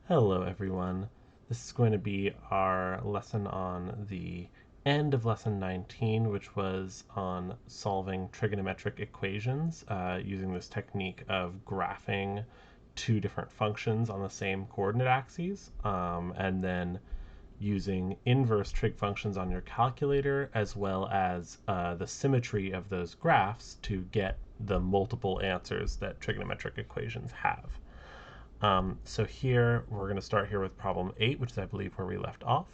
Hello everyone. This is going to be our lesson on the end of lesson 19, which was on solving trigonometric equations using this technique of graphing two different functions on the same coordinate axes, and then using inverse trig functions on your calculator, as well as the symmetry of those graphs to get the multiple answers that trigonometric equations have. So here, we're going to start here with problem 8, which is, I believe, where we left off.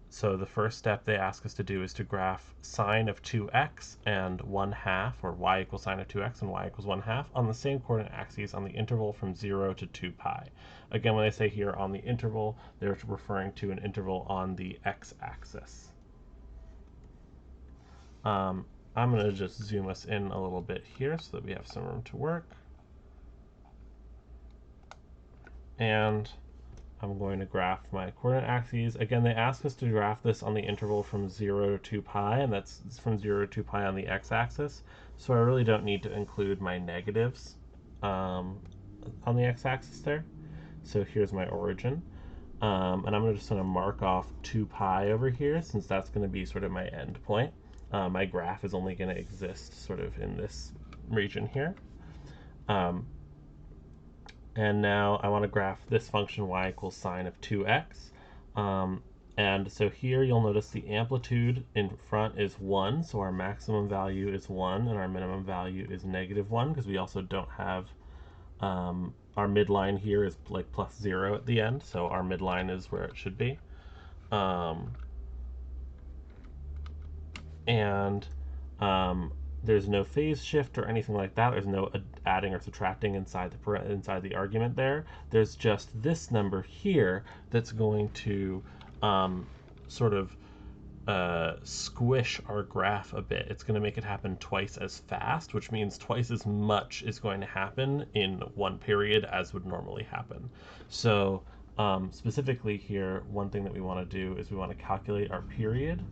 So the first step they ask us to do is to graph sine of 2x and 1/2, or y equals sine of 2x and y equals 1/2, on the same coordinate axes on the interval from 0 to 2 pi. Again, when they say here on the interval, they're referring to an interval on the x-axis. I'm going to just zoom us in a little bit here so that we have some room to work. And I'm going to graph my coordinate axes. Again, they ask us to graph this on the interval from 0 to 2 pi, and that's from 0 to 2 pi on the x-axis. So I really don't need to include my negatives on the x-axis there. So here's my origin. And I'm just going to mark off 2 pi over here, since that's going to be sort of my end point. My graph is only going to exist sort of in this region here. And now I want to graph this function y equals sine of 2x. And so here you'll notice the amplitude in front is 1, so our maximum value is 1, and our minimum value is -1, because we also don't have our midline here is like plus 0 at the end, so our midline is where it should be. There's no phase shift or anything like that. There's no adding or subtracting inside the argument there. There's just this number here that's going to sort of squish our graph a bit. It's going to make it happen twice as fast, which means twice as much is going to happen in one period as would normally happen. So specifically here, one thing that we want to do is we want to calculate our period.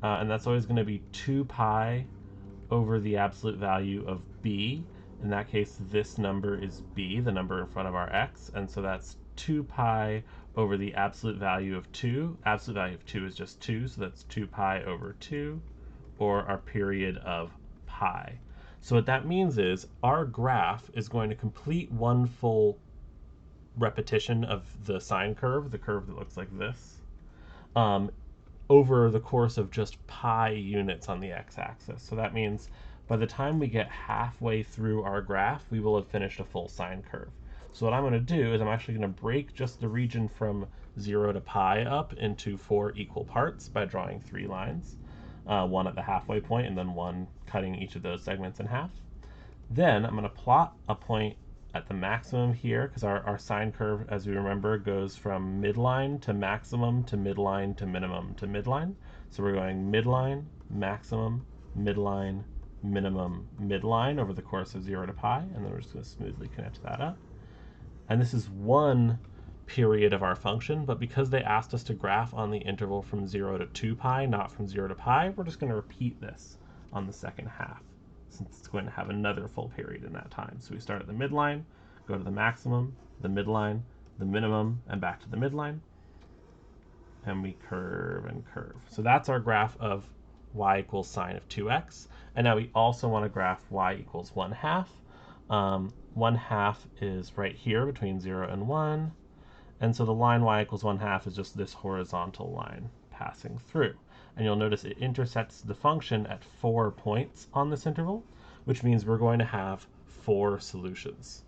And that's always going to be 2 pi over the absolute value of b. In that case, this number is b, the number in front of our x, and so that's 2 pi over the absolute value of 2. Absolute value of 2 is just 2, so that's 2 pi over 2, or our period of pi. So what that means is our graph is going to complete one full repetition of the sine curve, the curve that looks like this, over the course of just pi units on the x-axis. So that means by the time we get halfway through our graph, we will have finished a full sine curve. So what I'm going to do is I'm actually going to break just the region from 0 to pi up into 4 equal parts by drawing 3 lines, one at the halfway point and then one cutting each of those segments in half. Then I'm going to plot a point at the maximum here, because our sine curve, as we remember, goes from midline to maximum to midline to minimum to midline. So we're going midline, maximum, midline, minimum, midline over the course of 0 to pi, and then we're just going to smoothly connect that up. And this is one period of our function, but because they asked us to graph on the interval from 0 to 2 pi, not from 0 to pi, we're just going to repeat this on the second half, since it's going to have another full period in that time. So we start at the midline, go to the maximum, the midline, the minimum, and back to the midline, and we curve and curve. So that's our graph of y equals sine of 2x. And now we also want to graph y equals 1/2. 1/2 is right here between 0 and 1. And so the line y equals 1/2 is just this horizontal line passing through. And you'll notice it intersects the function at 4 points on this interval, which means we're going to have 4 solutions.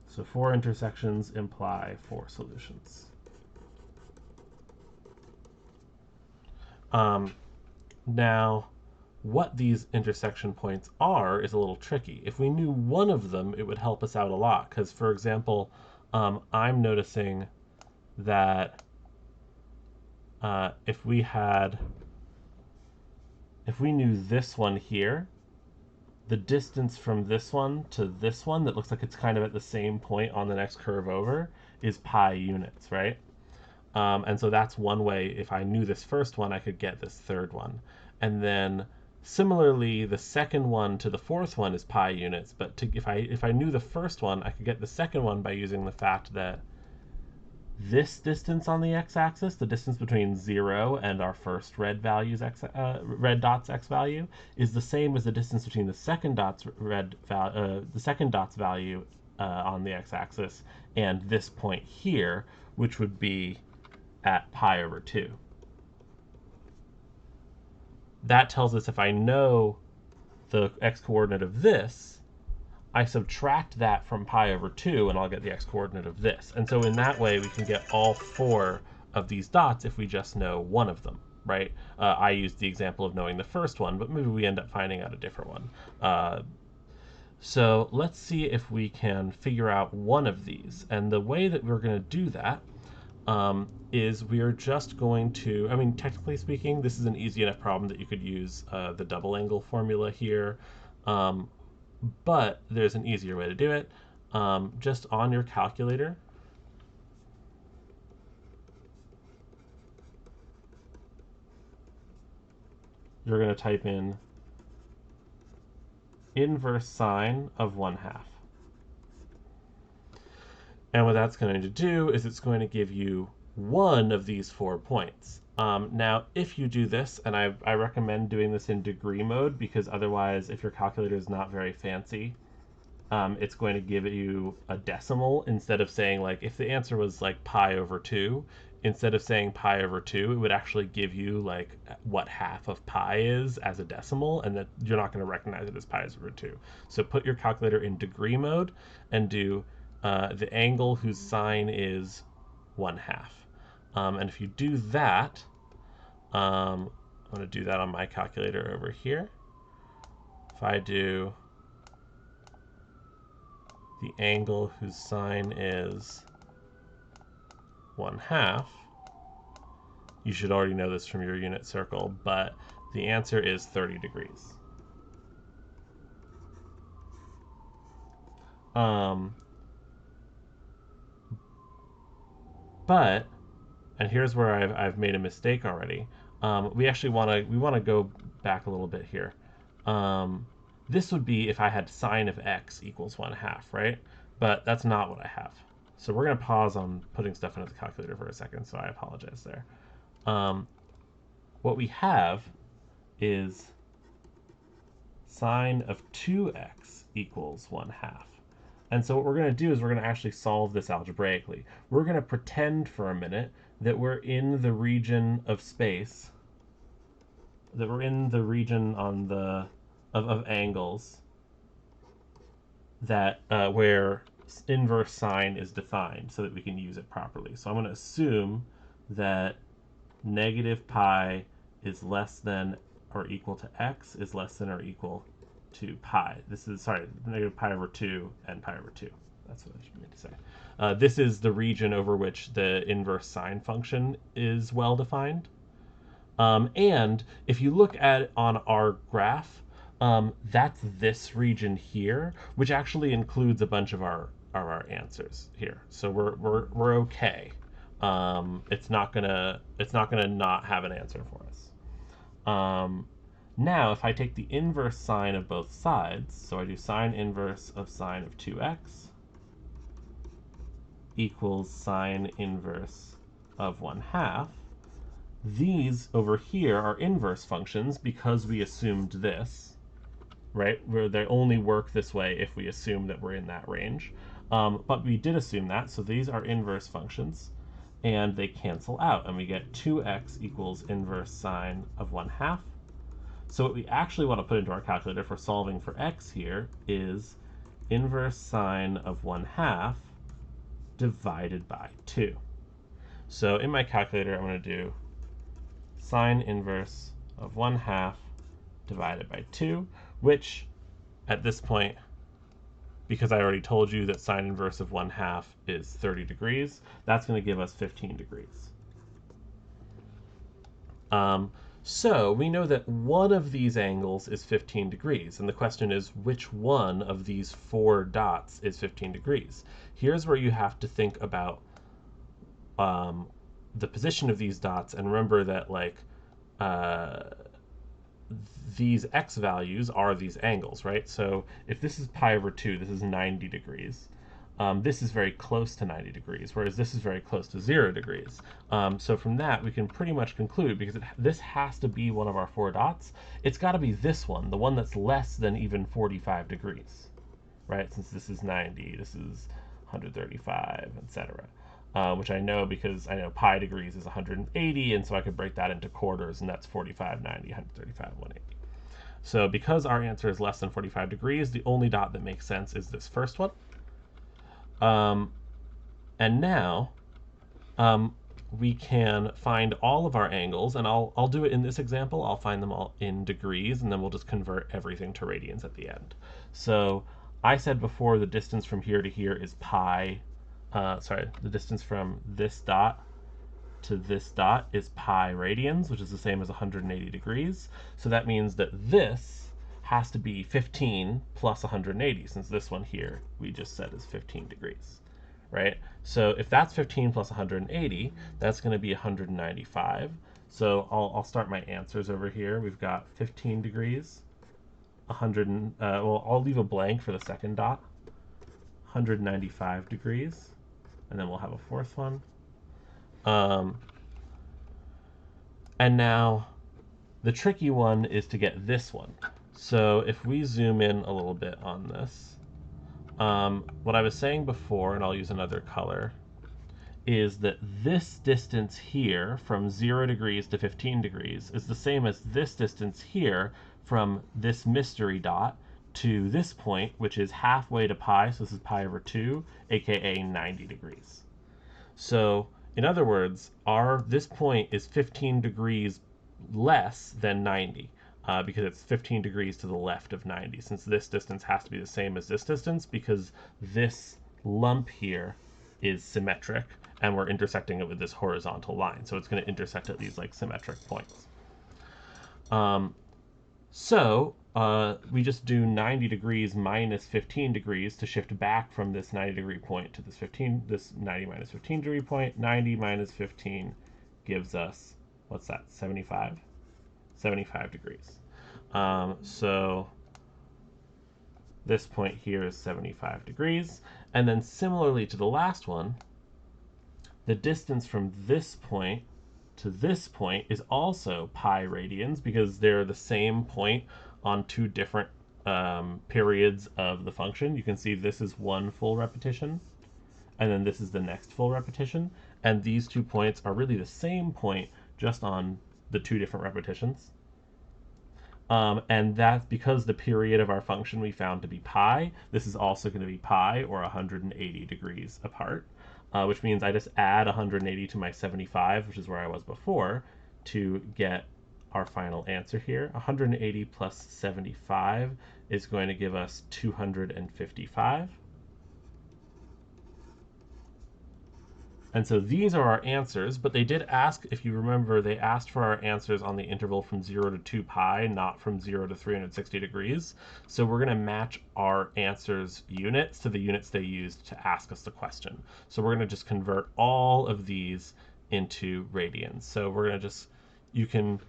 So 4 intersections imply 4 solutions. Now, what these intersection points are is a little tricky. If we knew one of them, it would help us out a lot. Because, for example, I'm noticing that if we knew this one here, the distance from this one to this one that looks like it's kind of at the same point on the next curve over is pi units, right? And so that's one way. If I knew this first one, I could get this third one. And then similarly, the second one to the fourth one is pi units. But if I knew the first one, I could get the second one by using the fact that this distance on the x-axis, the distance between 0 and our first red dot's x value, is the same as the distance between the second dot's value on the x-axis and this point here, which would be at pi over 2. That tells us if I know the x-coordinate of this, I subtract that from pi over 2 and I'll get the x-coordinate of this. And so in that way, we can get all 4 of these dots if we just know one of them, right? I used the example of knowing the first one, but maybe we end up finding out a different one. So let's see if we can figure out one of these. And the way that we're going to do that is we are just going to, I mean, technically speaking, this is an easy enough problem that you could use the double angle formula here. But there's an easier way to do it. Just on your calculator, you're going to type in inverse sine of 1/2. And what that's going to do is it's going to give you one of these 4 points. Now, if you do this, and I recommend doing this in degree mode, because otherwise, if your calculator is not very fancy, it's going to give you a decimal instead of saying, like, if the answer was like pi over 2, instead of saying pi over 2, it would actually give you like what half of pi is as a decimal, and that you're not going to recognize it as pi over 2. So put your calculator in degree mode and do the angle whose sine is 1/2. And if you do that, I'm going to do that on my calculator over here. If I do the angle whose sine is 1/2, you should already know this from your unit circle, but the answer is 30 degrees. But, and here's where I've made a mistake already. We actually want to go back a little bit here. This would be if I had sine of x equals 1/2, right? But that's not what I have. So we're going to pause on putting stuff into the calculator for a second, so I apologize there. What we have is sine of 2x equals 1/2. And so what we're going to do is we're going to actually solve this algebraically. We're going to pretend for a minute that we're in the region of space, that we're in the region on the of angles that where inverse sine is defined so that we can use it properly. So I'm going to assume that negative pi is less than or equal to x is less than or equal to pi. This is, sorry, negative pi over 2 and pi over 2. That's what I should mean to say. This is the region over which the inverse sine function is well defined. And if you look at it on our graph, that's this region here, which actually includes a bunch of our answers here. So we're okay. It's not gonna not have an answer for us. Now, if I take the inverse sine of both sides, so I do sine inverse of sine of 2x equals sine inverse of 1/2, these over here are inverse functions because we assumed this, right? Where they only work this way if we assume that we're in that range. But we did assume that, so these are inverse functions, and they cancel out, and we get 2x equals inverse sine of 1/2. So what we actually want to put into our calculator for solving for x here is inverse sine of 1/2 divided by 2. So in my calculator, I'm going to do sine inverse of 1/2 divided by 2, which at this point, because I already told you that sine inverse of 1/2 is 30 degrees, that's going to give us 15 degrees. So we know that one of these angles is 15 degrees, and the question is which one of these 4 dots is 15 degrees. Here's where you have to think about the position of these dots, and remember that like uh, these x values are these angles, right? So if this is pi over 2, this is 90 degrees. This is very close to 90 degrees, whereas this is very close to 0 degrees. So from that, we can pretty much conclude, because this has to be one of our 4 dots, it's got to be this one, the one that's less than even 45 degrees, right? Since this is 90, this is 135, etc. Which I know because I know pi degrees is 180, and so I could break that into quarters, and that's 45, 90, 135, 180. So because our answer is less than 45 degrees, the only dot that makes sense is this first one. And now we can find all of our angles, and I'll do it in this example. I'll find them all in degrees, and then we'll just convert everything to radians at the end. So I said before the distance from here to here is pi. The distance from this dot to this dot is pi radians, which is the same as 180 degrees. So that means that this has to be 15 plus 180, since this one here we just said is 15 degrees, right? So if that's 15 plus 180, that's going to be 195. So I'll start my answers over here. We've got 15 degrees, 100, well, I'll leave a blank for the second dot, 195 degrees, and then we'll have a fourth one. And now the tricky one is to get this one. So if we zoom in a little bit on this, what I was saying before, and I'll use another color, is that this distance here from 0 degrees to 15 degrees is the same as this distance here from this mystery dot to this point, which is halfway to pi, so this is pi over 2, aka 90 degrees. So in other words, this point is 15 degrees less than 90. Because it's 15 degrees to the left of 90, since this distance has to be the same as this distance, because this lump here is symmetric, and we're intersecting it with this horizontal line. So it's going to intersect at these like symmetric points. We just do 90 degrees minus 15 degrees to shift back from this 90 degree point to this 90 minus 15 degree point. 90 minus 15 gives us, what's that, 75? 75 degrees. So this point here is 75 degrees. And then similarly to the last one, the distance from this point to this point is also pi radians, because they're the same point on 2 different periods of the function. You can see this is one full repetition, and then this is the next full repetition. And these 2 points are really the same point, just on the 2 different repetitions. And that's because the period of our function we found to be pi. This is also going to be pi, or 180 degrees apart, which means I just add 180 to my 75, which is where I was before, to get our final answer here. 180 plus 75 is going to give us 255. And so these are our answers, but they did ask, if you remember, they asked for our answers on the interval from 0 to 2 pi, not from 0 to 360 degrees. So we're going to match our answers units to the units they used to ask us the question. So we're going to just convert all of these into radians. So we're going to just, you can,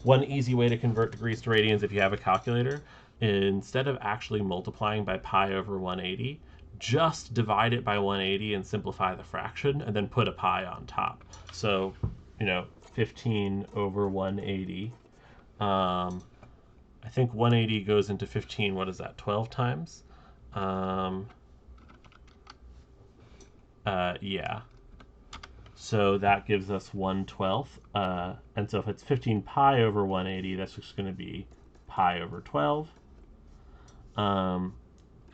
one easy way to convert degrees to radians if you have a calculator, instead of actually multiplying by pi over 180, just divide it by 180 and simplify the fraction, and then put a pi on top. So, 15 over 180. I think 180 goes into 15, what is that, 12 times? Yeah. So that gives us 1/12. And so if it's 15 pi over 180, that's just going to be pi over 12.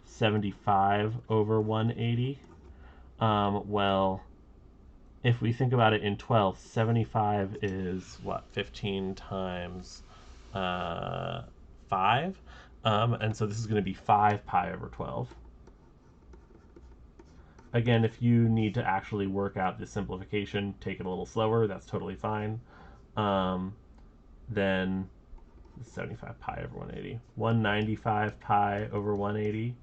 75 over 180. Well, if we think about it in 12, 75 is what, 15 times 5? And so this is going to be 5 pi over 12. Again, if you need to actually work out this simplification, take it a little slower, that's totally fine. Then 75 pi over 180. 195 pi over 180.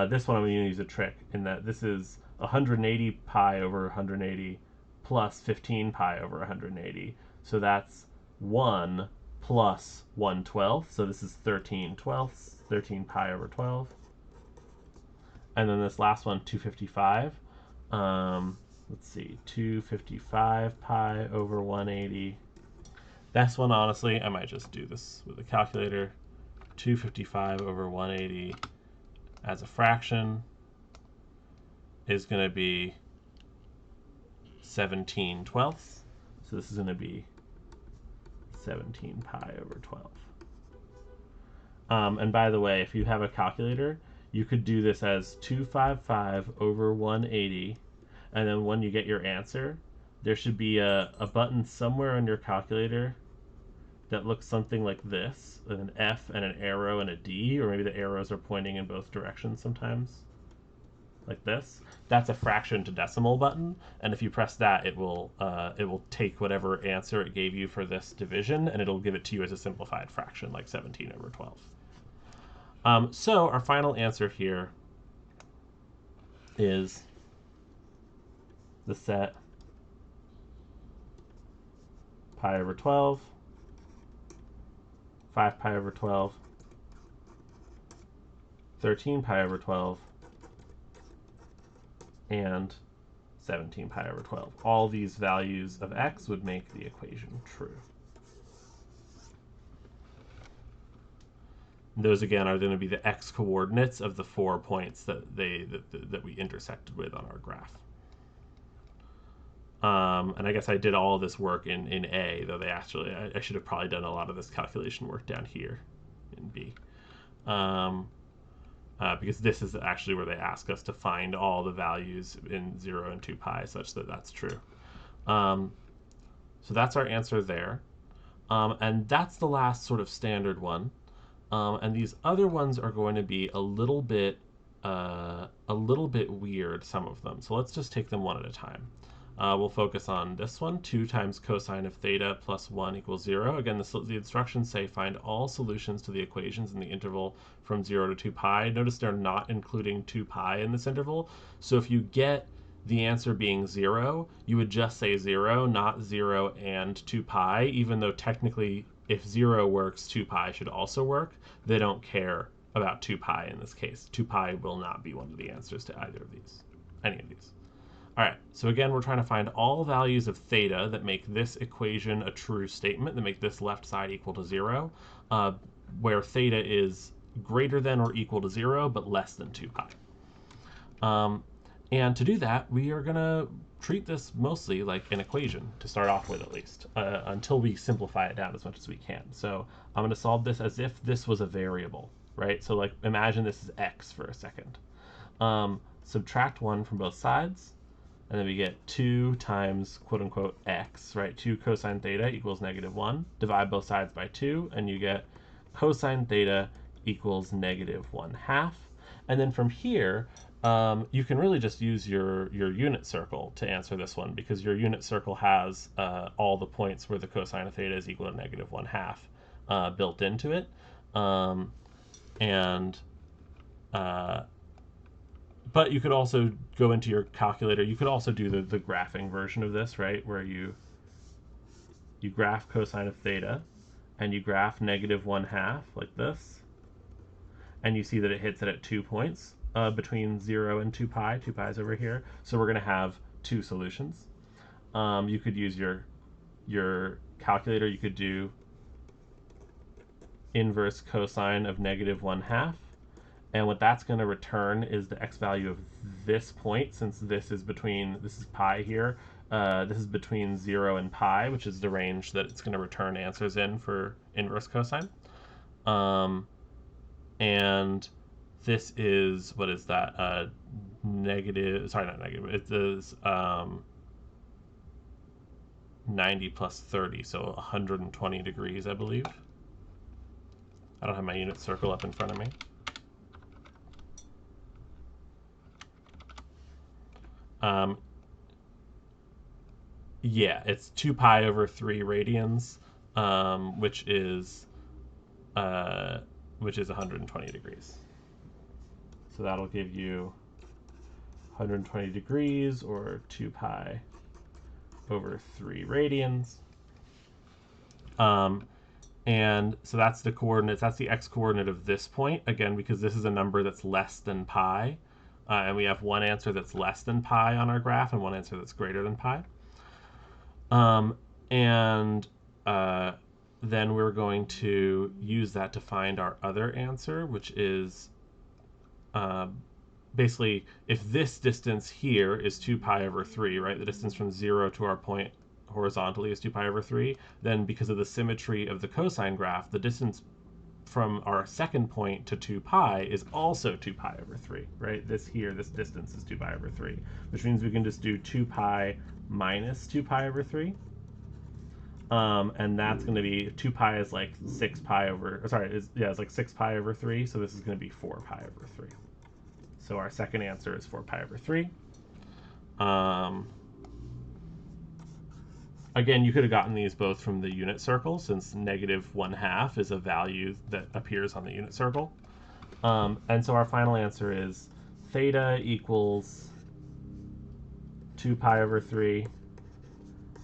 This one I'm going to use a trick in that this is 180 pi over 180 plus 15 pi over 180. So that's 1 plus 1/12. So this is 13/12, 13 pi over 12. And then this last one, 255. Let's see, 255 pi over 180. This one, honestly, I might just do this with a calculator. 255 over 180 as a fraction is going to be 17/12. So this is going to be 17 pi over 12. And by the way, if you have a calculator, you could do this as 255 over 180, and then when you get your answer, there should be a button somewhere on your calculator that looks something like this, with an F and an arrow and a D, or maybe the arrows are pointing in both directions sometimes, like this. That's a fraction to decimal button, and if you press that, it will take whatever answer it gave you for this division, and it'll give it to you as a simplified fraction, like 17 over 12. So our final answer here is the set pi over 12, 5 pi over 12, 13 pi over 12, and 17 pi over 12. All these values of x would make the equation true. Those again are going to be the x coordinates of the 4 points that we intersected with on our graph. And I guess I did all of this work in A, though I should have probably done a lot of this calculation work down here in B. Because this is actually where they ask us to find all the values in 0 and 2 pi such that that's true. So that's our answer there. And that's the last sort of standard one. And these other ones are going to be a little bit weird, some of them. So let's just take them one at a time. We'll focus on this one, 2 times cosine of theta plus 1 equals 0. Again, the instructions say find all solutions to the equations in the interval from 0 to 2 pi. Notice they're not including 2 pi in this interval. So if you get the answer being 0, you would just say 0, not 0 and 2 pi, even though technically if 0 works, 2 pi should also work. They don't care about 2 pi in this case. 2 pi will not be one of the answers to either of these, any of these. All right, so again, we're trying to find all values of theta that make this equation a true statement, that make this left side equal to 0, where theta is greater than or equal to 0, but less than 2 pi. And to do that, we are going to treat this mostly like an equation, to start off with at least, until we simplify it down as much as we can. So I'm going to solve this as if this was a variable, right? So like imagine this is x for a second. Subtract 1 from both sides, and then we get 2 times quote-unquote x, right? 2 cosine theta equals -1. Divide both sides by 2, and you get cosine theta equals -1/2. And then from here, you can really just use your unit circle to answer this one, because your unit circle has all the points where the cosine of theta is equal to -1/2 built into it. But you could also go into your calculator. You could also do the graphing version of this, right, where you graph cosine of theta, and you graph -1/2 like this, and you see that it hits it at 2 points between 0 and 2 pi. 2 pi is over here, so we're going to have 2 solutions. You could use your calculator. You could do inverse cosine of -1/2. And what that's going to return is the x value of this point, since this is pi here. This is between 0 and pi, which is the range that it's going to return answers in for inverse cosine. And this is, what is that? Not negative. It is 90 plus 30, so 120 degrees, I believe. I don't have my unit circle up in front of me. Yeah, it's 2 pi over 3 radians, which is 120 degrees. So that'll give you 120 degrees, or 2 pi over 3 radians. And so that's the coordinates, that's the x coordinate of this point, again, because this is a number that's less than pi. And we have one answer that's less than pi on our graph and one answer that's greater than pi. And then we're going to use that to find our other answer, which is basically if this distance here is 2 pi over 3, right? The distance from 0 to our point horizontally is 2 pi over 3, then because of the symmetry of the cosine graph, the distance from our second point to 2 pi is also 2 pi over 3, right? This distance is 2 pi over 3, which means we can just do 2 pi minus 2 pi over 3. And that's going to be 2 pi is like 6 pi over, it's like 6 pi over 3, so this is going to be 4 pi over 3. So our second answer is 4 pi over 3. Again, you could have gotten these both from the unit circle, since -1/2 is a value that appears on the unit circle. And so our final answer is theta equals 2 pi over 3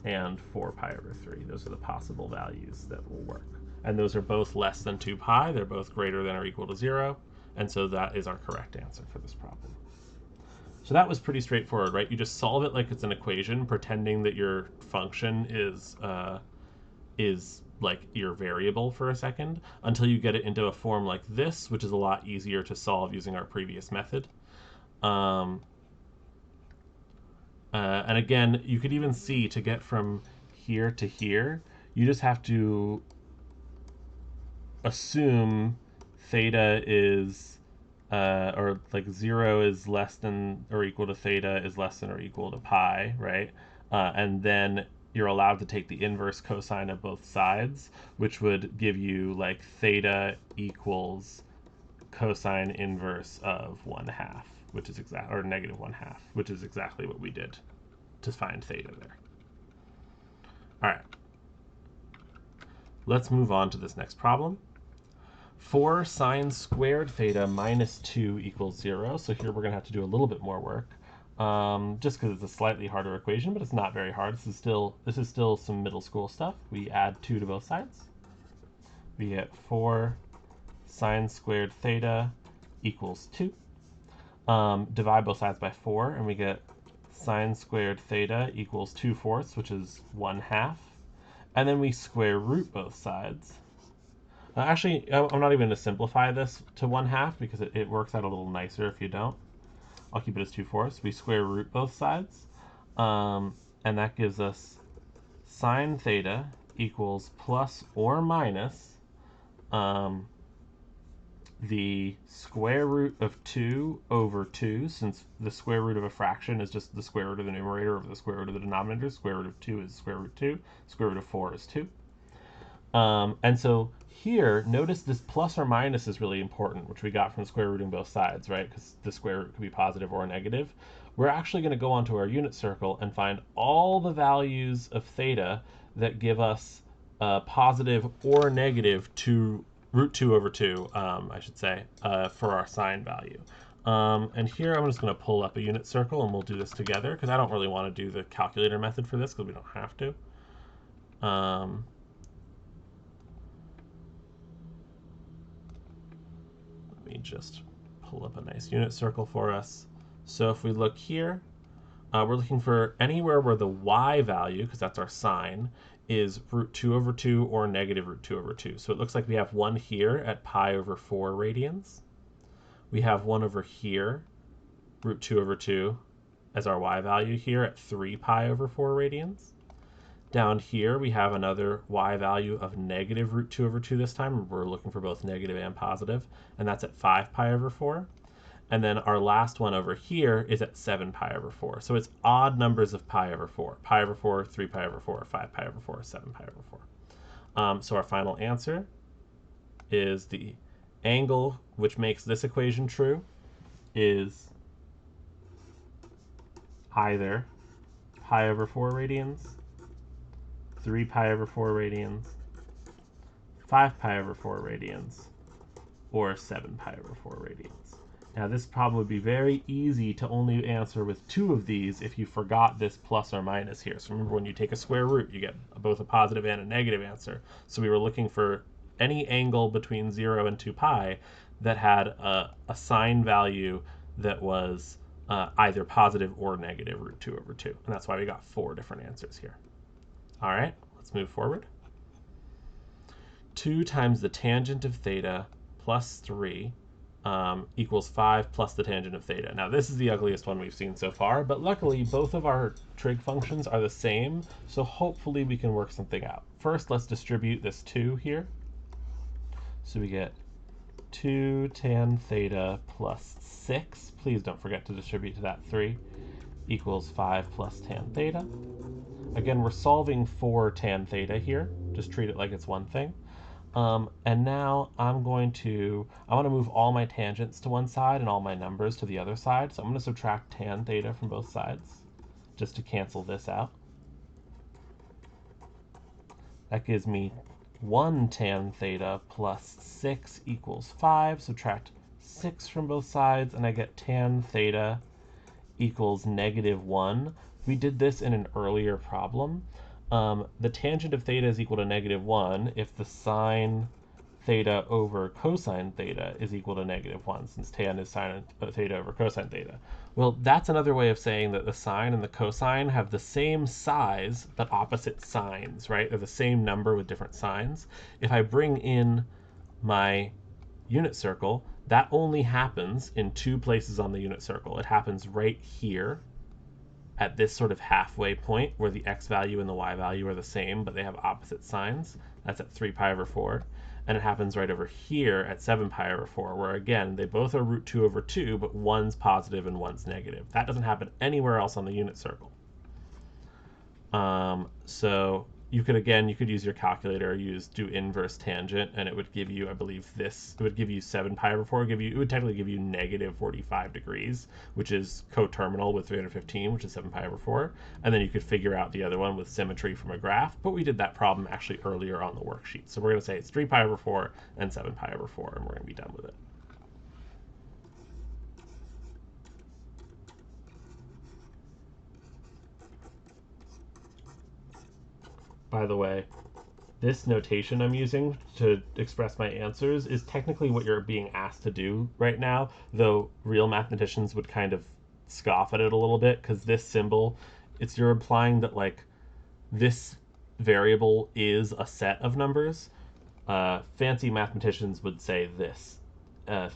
and 4 pi over 3. Those are the possible values that will work. And those are both less than 2 pi. They're both greater than or equal to 0. And so that is our correct answer for this problem. So that was pretty straightforward, right? You just solve it like it's an equation, pretending that your function is like your variable for a second, until you get it into a form like this, which is a lot easier to solve using our previous method. And again, you could even see to get from here to here, you just have to assume theta is or like 0 is less than or equal to theta is less than or equal to pi, right? And then you're allowed to take the inverse cosine of both sides, which would give you like theta equals cosine inverse of 1/2, which is or -1/2, which is exactly what we did to find theta there. All right, let's move on to this next problem. 4 sine squared theta minus 2 equals 0. So here we're going to have to do a little bit more work, just because it's a slightly harder equation, but it's not very hard. This is still some middle school stuff. We add 2 to both sides. We get 4 sine squared theta equals 2. Divide both sides by 4, and we get sine squared theta equals 2/4, which is 1/2. And then we square root both sides. Actually, I'm not even going to simplify this to 1/2 because it works out a little nicer if you don't. I'll keep it as 2/4. We square root both sides, and that gives us sine theta equals plus or minus the square root of 2 over 2, since the square root of a fraction is just the square root of the numerator over the square root of the denominator. Square root of 2 is square root 2. Square root of 4 is 2. And so here, notice this plus or minus is really important, which we got from square rooting both sides, right? Because the square root could be positive or negative. We're actually going to go onto our unit circle and find all the values of theta that give us positive or negative root 2 over 2, I should say, for our sine value. And here I'm just going to pull up a unit circle and we'll do this together, because I don't really want to do the calculator method for this because we don't have to. Let me just pull up a nice unit circle for us. So if we look here, we're looking for anywhere where the y value, because that's our sine, is root 2 over 2 or negative root 2 over 2. So it looks like we have one here at pi over 4 radians. We have one over here, root 2 over 2, as our y value here at 3 pi over 4 radians. Down here, we have another y value of negative root 2 over 2 this time. We're looking for both negative and positive, and that's at 5 pi over 4. And then our last one over here is at 7 pi over 4. So it's odd numbers of pi over 4. Pi over 4, 3 pi over 4, 5 pi over 4, 7 pi over 4. So our final answer is the angle which makes this equation true is either pi over 4 radians, 3 pi over 4 radians, 5 pi over 4 radians, or 7 pi over 4 radians. Now this problem would be very easy to only answer with two of these if you forgot this plus or minus here. So remember, when you take a square root, you get both a positive and a negative answer. So we were looking for any angle between 0 and 2 pi that had a sign value that was either positive or negative root 2 over 2. And that's why we got 4 different answers here. All right, let's move forward. 2 times the tangent of theta plus 3 equals 5 plus the tangent of theta. Now this is the ugliest one we've seen so far, but luckily both of our trig functions are the same, so hopefully we can work something out. First, let's distribute this 2 here. So we get 2 tan theta plus 6. Please don't forget to distribute to that 3 equals 5 plus tan theta. Again, we're solving for tan theta here. Just treat it like it's one thing. And now I want to move all my tangents to one side and all my numbers to the other side. So I'm going to subtract tan theta from both sides just to cancel this out. That gives me 1 tan theta plus 6 equals 5. Subtract 6 from both sides, and I get tan theta equals negative 1. We did this in an earlier problem. The tangent of theta is equal to negative 1 if the sine theta over cosine theta is equal to negative 1, since tan is sine theta over cosine theta. Well, that's another way of saying that the sine and the cosine have the same size but opposite signs, right? They're the same number with different signs. If I bring in my unit circle, that only happens in 2 places on the unit circle. It happens right here at this sort of halfway point where the x value and the y value are the same, but they have opposite signs. That's at 3 pi over 4. And it happens right over here at 7 pi over 4, where again, they both are root 2 over 2, but one's positive and one's negative. That doesn't happen anywhere else on the unit circle. So you could use your calculator, do inverse tangent, and it would give you, I believe it would give you 7 pi over 4, it would technically give you negative 45 degrees, which is coterminal with 315, which is 7 pi over 4. And then you could figure out the other one with symmetry from a graph, but we did that problem actually earlier on the worksheet. So we're going to say it's 3 pi over 4 and 7 pi over 4, and we're going to be done with it. By the way, this notation I'm using to express my answers is technically what you're being asked to do right now, though real mathematicians would kind of scoff at it a little bit, because this symbol, you're implying that like this variable is a set of numbers. Fancy mathematicians would say this.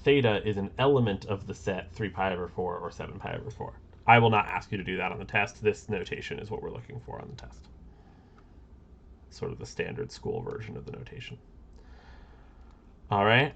Theta is an element of the set 3 pi over 4 or 7 pi over 4. I will not ask you to do that on the test. This notation is what we're looking for on the test. Sort of the standard school version of the notation. All right.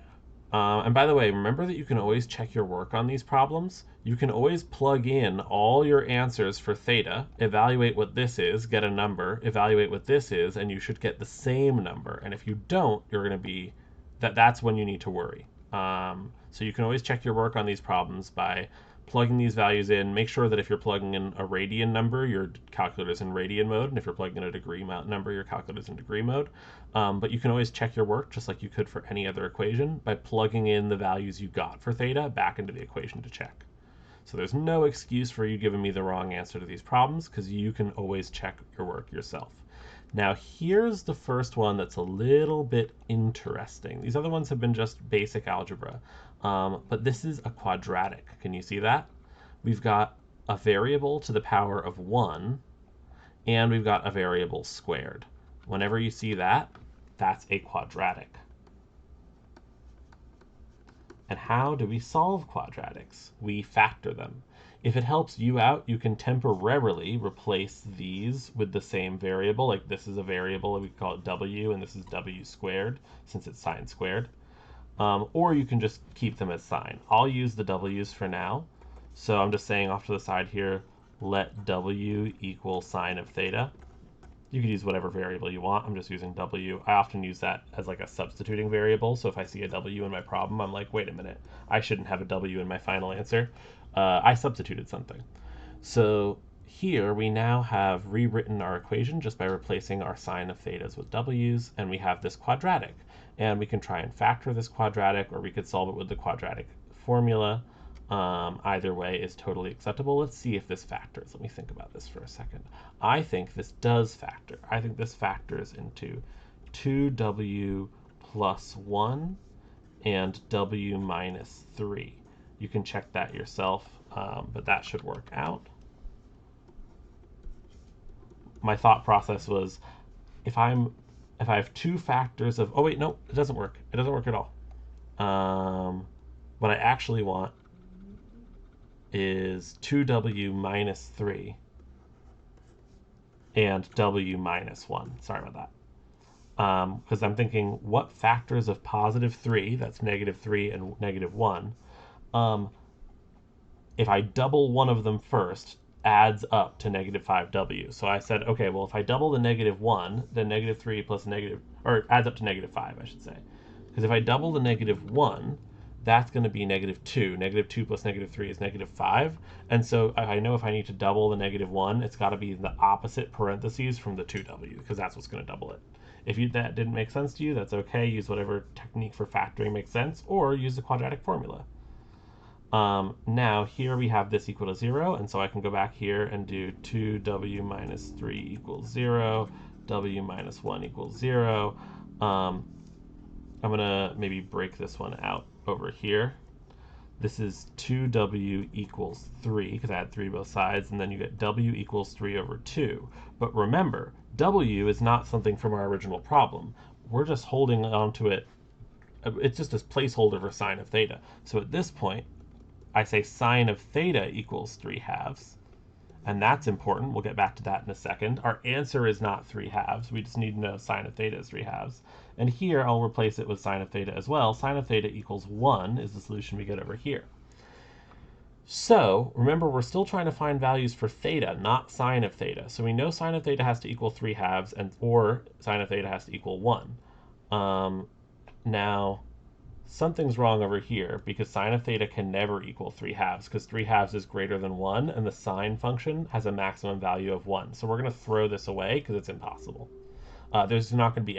And by the way, remember that you can always check your work on these problems. You can always plug in all your answers for theta, evaluate what this is, get a number, evaluate what this is, and you should get the same number. And if you don't, you're going to be, that's when you need to worry. So you can always check your work on these problems by plugging these values in. Make sure that if you're plugging in a radian number, your calculator's in radian mode, and if you're plugging in a degree number, your calculator's in degree mode. But you can always check your work just like you could for any other equation by plugging in the values you got for theta back into the equation to check. So there's no excuse for you giving me the wrong answer to these problems, because you can always check your work yourself. Now here's the first one that's a little bit interesting. These other ones have been just basic algebra. But this is a quadratic. Can you see that? We've got a variable to the power of 1, and we've got a variable squared. Whenever you see that, that's a quadratic. And how do we solve quadratics? We factor them. If it helps you out, you can temporarily replace these with the same variable. Like this is a variable, we call it w, and this is w squared, since it's sine squared. Or you can just keep them as sine. I'll use the w's for now. So I'm just saying off to the side here, let w equal sine of theta. You could use whatever variable you want. I'm just using w. I often use that as like a substituting variable. So if I see a w in my problem, I'm like, wait a minute, I shouldn't have a w in my final answer. I substituted something. So here we now have rewritten our equation just by replacing our sine of thetas with w's, and we have this quadratic. And we can try and factor this quadratic, or we could solve it with the quadratic formula. Either way is totally acceptable. Let's see if this factors. Let me think about this for a second. I think this does factor. I think this factors into 2w plus 1 and w minus 3. You can check that yourself, but that should work out. My thought process was if I have two factors of, oh wait, no, it doesn't work. It doesn't work at all. What I actually want is 2w minus 3 and w minus 1. Sorry about that. Because I'm thinking what factors of positive 3, that's negative 3 and negative 1, if I double one of them first, adds up to negative 5w. So I said, okay, well, if I double the negative 1, then negative 3 plus negative, or adds up to negative 5, I should say. Because if I double the negative 1, that's going to be negative 2. Negative 2 plus negative 3 is negative 5. And so I know if I need to double the negative 1, it's got to be the opposite parentheses from the 2w, because that's what's going to double it. If that didn't make sense to you, that's okay. Use whatever technique for factoring makes sense, or use the quadratic formula. Now here we have this equal to 0, and so I can go back here and do 2w minus 3 equals 0, w minus 1 equals 0. I'm going to maybe break this one out over here. This is 2w equals 3, because I had 3 both sides, and then you get w equals 3 over 2. But remember, w is not something from our original problem. We're just holding on to it. It's just a placeholder for sine of theta. So at this point, I say sine of theta equals 3/2, and that's important. We'll get back to that in a second. Our answer is not 3/2. We just need to know sine of theta is 3/2. And here I'll replace it with sine of theta as well. Sine of theta equals 1 is the solution we get over here. So remember, we're still trying to find values for theta, not sine of theta. So we know sine of theta has to equal 3/2, or sine of theta has to equal 1. Now, something's wrong over here, because sine of theta can never equal 3/2, because 3/2 is greater than 1, and the sine function has a maximum value of 1. So we're going to throw this away because it's impossible. There's not going to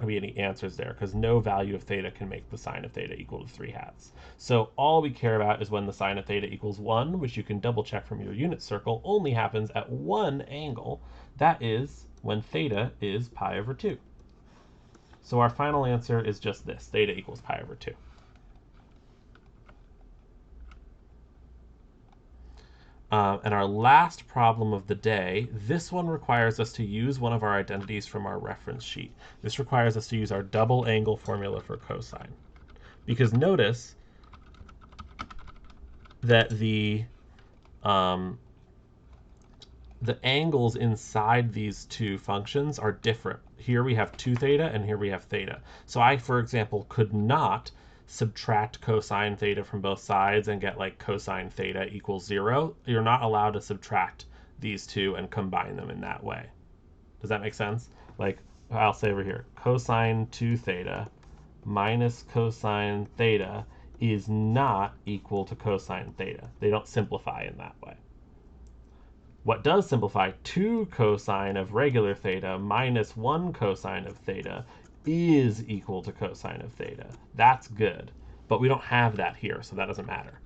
be any answers there, because no value of theta can make the sine of theta equal to 3/2. So all we care about is when the sine of theta equals 1, which you can double check from your unit circle, only happens at one angle. That is when theta is pi over 2. So our final answer is just this, theta equals pi over 2. And our last problem of the day, this one requires us to use one of our identities from our reference sheet. This requires us to use our double angle formula for cosine. Because notice that the angles inside these two functions are different. Here we have 2 theta, and here we have theta. So I, for example, could not subtract cosine theta from both sides and get like cosine theta equals 0. You're not allowed to subtract these two and combine them in that way. Does that make sense? Like I'll say over here, cosine 2 theta minus cosine theta is not equal to cosine theta. They don't simplify in that way. What does simplify, 2 cosine of regular theta minus 1 cosine of theta is equal to cosine of theta. That's good. But we don't have that here, so that doesn't matter.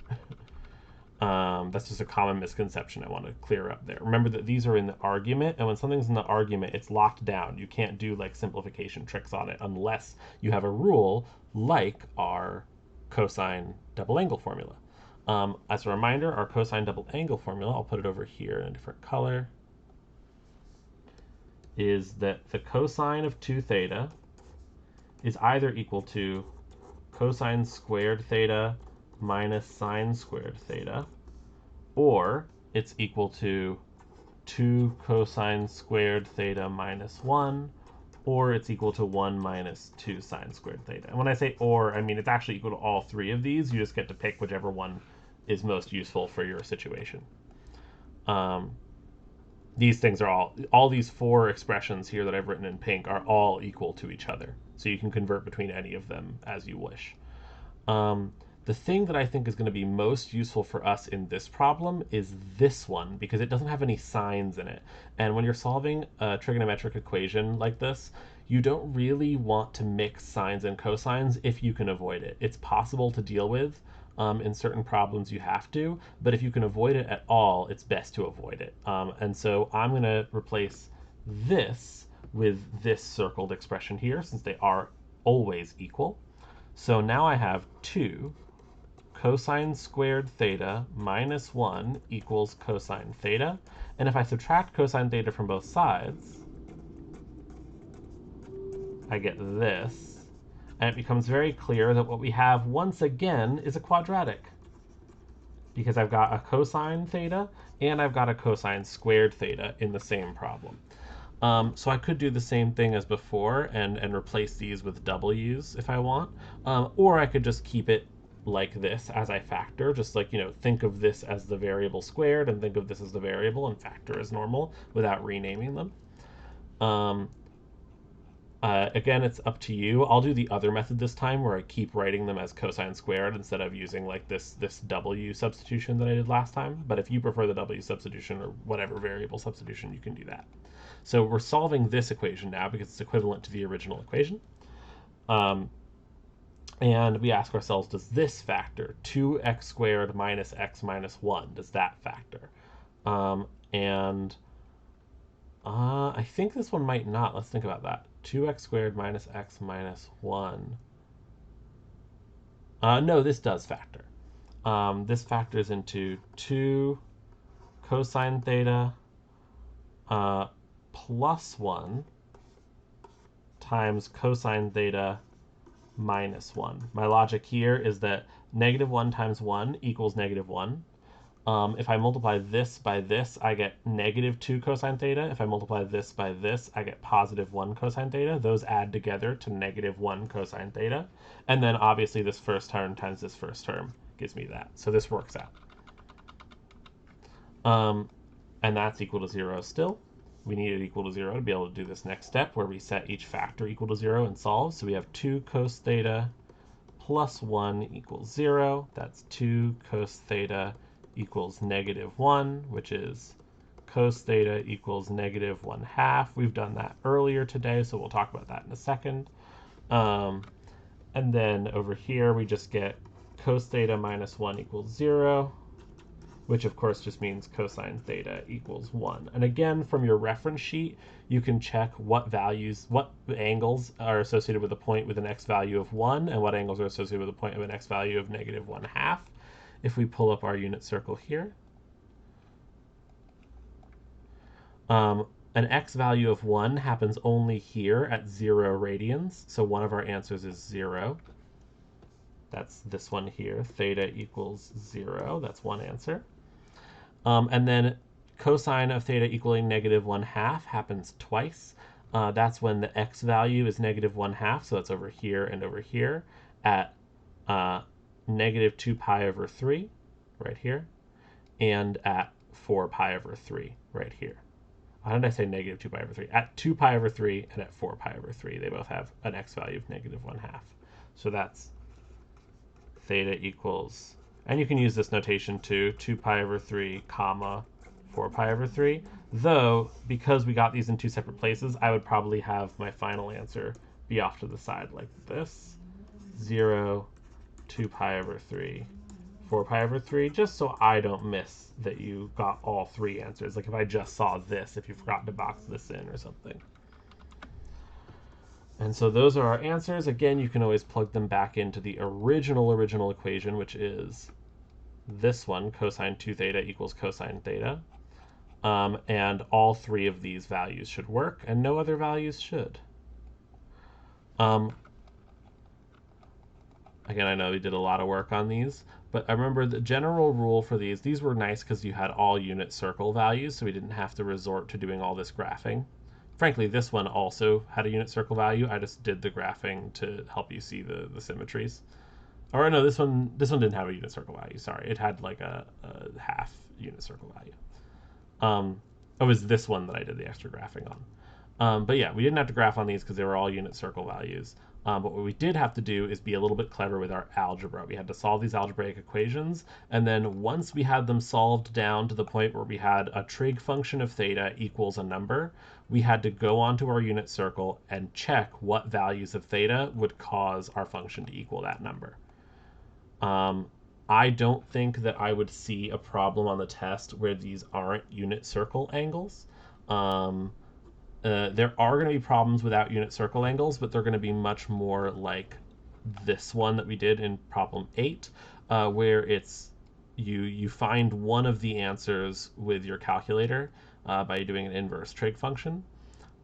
That's just a common misconception I want to clear up there. Remember that these are in the argument, and when something's in the argument, it's locked down. You can't do like simplification tricks on it unless you have a rule like our cosine double angle formula. As a reminder, our cosine double angle formula, I'll put it over here in a different color, is that the cosine of 2 theta is either equal to cosine squared theta minus sine squared theta, or it's equal to 2 cosine squared theta minus 1, or it's equal to 1 minus 2 sine squared theta. And when I say or, I mean it's actually equal to all 3 of these. You just get to pick whichever one is most useful for your situation. These things are all these 4 expressions here that I've written in pink are all equal to each other. So you can convert between any of them as you wish. The thing that I think is going to be most useful for us in this problem is this one, because it doesn't have any signs in it. And when you're solving a trigonometric equation like this, you don't really want to mix sines and cosines if you can avoid it. It's possible to deal with, In certain problems, you have to, but if you can avoid it at all, it's best to avoid it. And so I'm going to replace this with this circled expression here, since they are always equal. So now I have 2 cosine squared theta minus 1 equals cosine theta. And if I subtract cosine theta from both sides, I get this. And it becomes very clear that what we have once again is a quadratic, because I've got a cosine theta and I've got a cosine squared theta in the same problem. So I could do the same thing as before and replace these with w's if I want, or I could just keep it like this as I factor, just like, think of this as the variable squared and think of this as the variable and factor as normal without renaming them. Again, it's up to you. I'll do the other method this time where I keep writing them as cosine squared instead of using like this w substitution that I did last time. But if you prefer the w substitution or whatever variable substitution, you can do that. So we're solving this equation now because it's equivalent to the original equation. And we ask ourselves, does this factor, 2x squared minus x minus 1, does that factor? I think this one might not. Let's think about that. 2x squared minus x minus 1. No, this does factor. This factors into 2 cosine theta plus 1 times cosine theta minus 1. My logic here is that negative 1 times 1 equals negative 1. If I multiply this by this, I get negative 2 cosine theta. If I multiply this by this, I get positive 1 cosine theta. Those add together to negative 1 cosine theta. And then obviously this first term times this first term gives me that. So this works out. And that's equal to 0 still. We need it equal to 0 to be able to do this next step where we set each factor equal to 0 and solve. So we have 2 cos theta plus 1 equals 0. That's 2 cos theta equals negative 1, which is cos theta equals negative 1/2. We've done that earlier today, so we'll talk about that in a second. And then over here, we just get cos theta minus 1 equals 0, which of course just means cosine theta equals 1. And again, from your reference sheet, you can check what angles are associated with a point with an x value of 1 and what angles are associated with a point with an x value of negative 1/2. If we pull up our unit circle here, an x value of 1 happens only here at 0 radians, so one of our answers is 0. That's this one here, theta equals 0. That's one answer. And then cosine of theta equaling negative 1/2 happens twice. That's when the x value is negative 1/2, so that's over here and over here at negative 2 pi over 3 right here, and at 4 pi over 3 right here. Why did I say negative 2 pi over 3? At 2 pi over 3 and at 4 pi over 3, they both have an x value of negative 1/2. So that's theta equals, and you can use this notation too, 2 pi over 3 comma 4 pi over 3, though because we got these in two separate places, I would probably have my final answer be off to the side like this, 0, 2 pi over 3, 4 pi over 3, just so I don't miss that you got all three answers. Like if I just saw this, if you forgot to box this in or something. And so those are our answers. Again, you can always plug them back into the original equation, which is this one, cosine 2 theta equals cosine theta. And all three of these values should work, and no other values should. Again, I know we did a lot of work on these, but I remember the general rule for these were nice because you had all unit circle values, so we didn't have to resort to doing all this graphing. Frankly, this one also had a unit circle value. I just did the graphing to help you see the symmetries. Or no, this one didn't have a unit circle value. Sorry, it had like a half unit circle value. It was this one that I did the extra graphing on. But yeah, we didn't have to graph on these because they were all unit circle values. But what we did have to do is be a little bit clever with our algebra. We had to solve these algebraic equations, and then once we had them solved down to the point where we had a trig function of theta equals a number, we had to go onto our unit circle and check what values of theta would cause our function to equal that number. I don't think that I would see a problem on the test where these aren't unit circle angles. Um, there are going to be problems without unit circle angles, but they're going to be much more like this one that we did in problem 8, where it's you find one of the answers with your calculator by doing an inverse trig function.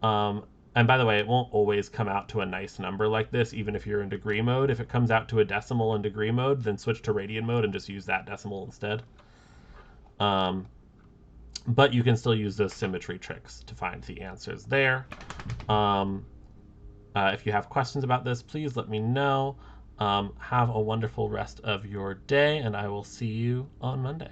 Um, and by the way, it won't always come out to a nice number like this, even if you're in degree mode. If it comes out to a decimal in degree mode, then switch to radian mode and just use that decimal instead. Um, but you can still use those symmetry tricks to find the answers there. Um, if you have questions about this, please let me know. Have a wonderful rest of your day, and I will see you on Monday.